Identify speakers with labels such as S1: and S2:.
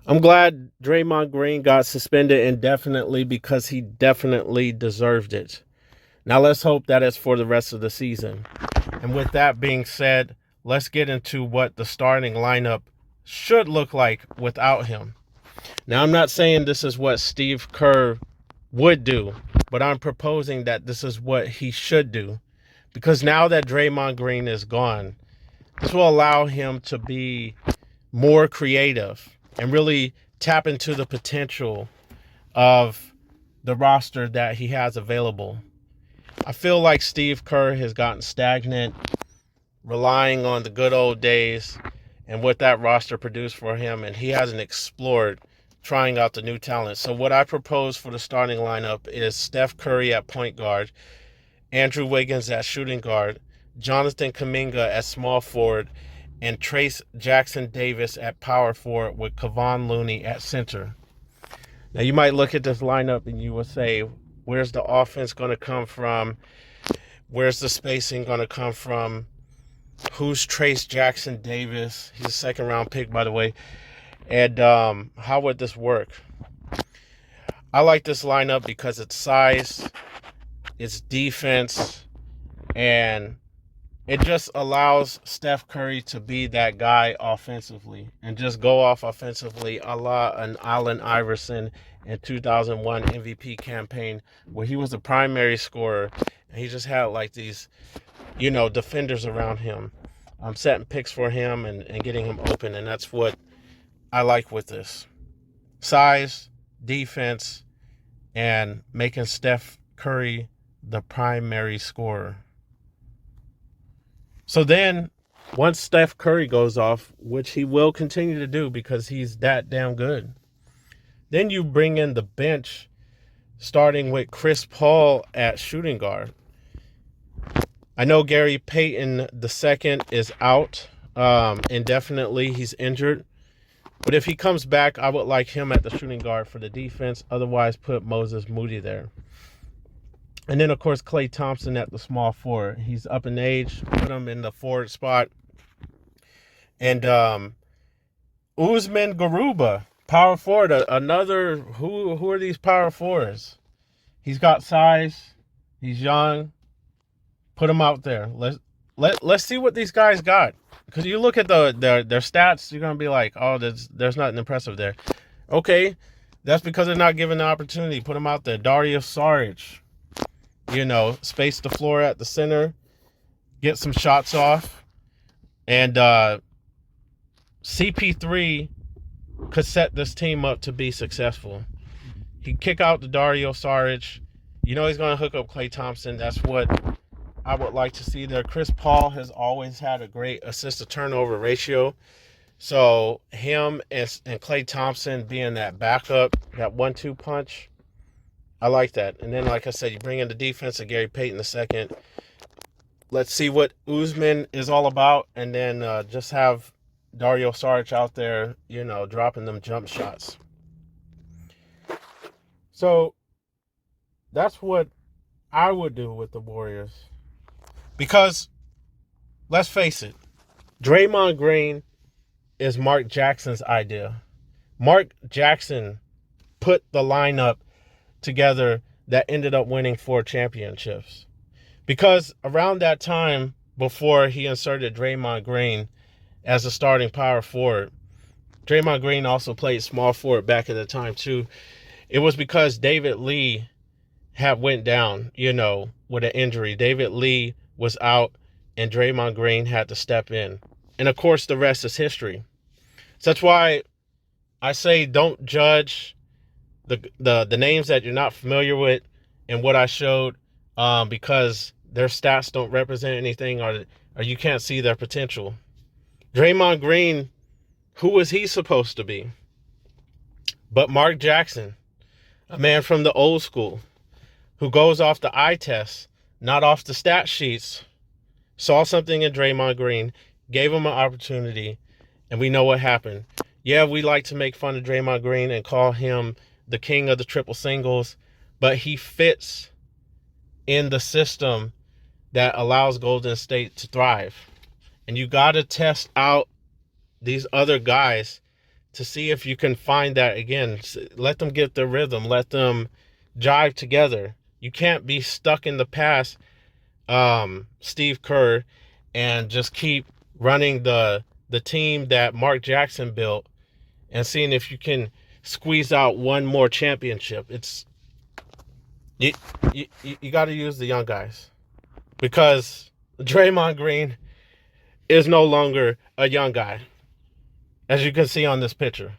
S1: I'm glad Draymond Green got suspended indefinitely because he definitely deserved it. Now let's hope that it's for the rest of the season. And with that being said, let's get into what the starting lineup should look like without him. Now, I'm not saying this is what Steve Kerr would do, but I'm proposing that this is what he should do. Because now that Draymond Green is gone, this will allow him to be more creative and really tap into the potential of the roster that he has available. I feel like Steve Kerr has gotten stagnant, relying on the good old days and what that roster produced for him, and he hasn't explored trying out the new talent. So what I propose for the starting lineup is Steph Curry at point guard, Andrew Wiggins at shooting guard, Jonathan Kuminga at small forward, and Trayce Jackson-Davis at power forward with Kevon Looney at center. Now you might look at this lineup and you will say, where's the offense going to come from? Where's the spacing going to come from? Who's Trayce Jackson-Davis? He's a second round pick, by the way. And how would this work? I like this lineup because it's size, it's defense, and it just allows Steph Curry to be that guy offensively and just go off offensively a la an Allen Iverson in 2001 MVP campaign where he was the primary scorer and he just had like these, defenders around him, setting picks for him and getting him open. And that's what I like with this. Size, defense, and making Steph Curry the primary scorer. So then, once Steph Curry goes off, which he will continue to do because he's that damn good, then you bring in the bench, starting with Chris Paul at shooting guard. I know Gary Payton II is out indefinitely. He's injured. But if he comes back, I would like him at the shooting guard for the defense. Otherwise, put Moses Moody there. And then, of course, Klay Thompson at the small forward. He's up in age. Put him in the forward spot. And Usman Garuba, power forward. Another, who are these power forwards? He's got size. He's young. Put him out there. Let's see what these guys got. Because you look at their stats, you're going to be like, oh, there's nothing impressive there. Okay, that's because they're not given the opportunity. Put them out there. Dario Saric, space the floor at the center, get some shots off. And CP3 could set this team up to be successful. He'd kick out the Dario Saric. He's going to hook up Klay Thompson. That's what I would like to see there. Chris Paul has always had a great assist-to-turnover ratio. So him and Klay Thompson being that backup, that 1-2 punch, I like that. And then, like I said, you bring in the defense of Gary Payton II. Let's see what Usman is all about. And then just have Dario Saric out there, dropping them jump shots. So that's what I would do with the Warriors. Because, let's face it, Draymond Green is Mark Jackson's idea. Mark Jackson put the lineup together that ended up winning 4 championships. Because around that time, before he inserted Draymond Green as a starting power forward, Draymond Green also played small forward back at the time too. It was because David Lee had went down, with an injury. David Lee was out and Draymond Green had to step in. And of course, the rest is history. So that's why I say don't judge the names that you're not familiar with and what I showed because their stats don't represent anything or you can't see their potential. Draymond Green, who was he supposed to be? But Mark Jackson, a man from the old school who goes off the eye test, not off the stat sheets, saw something in Draymond Green, gave him an opportunity, and we know what happened. Yeah, we like to make fun of Draymond Green and call him the king of the triple singles, but he fits in the system that allows Golden State to thrive. And you got to test out these other guys to see if you can find that again. Let them get their rhythm. Let them jive together. You can't be stuck in the past, Steve Kerr, and just keep running the team that Mark Jackson built and seeing if you can squeeze out one more championship. It's you got to use the young guys, because Draymond Green is no longer a young guy, as you can see on this picture.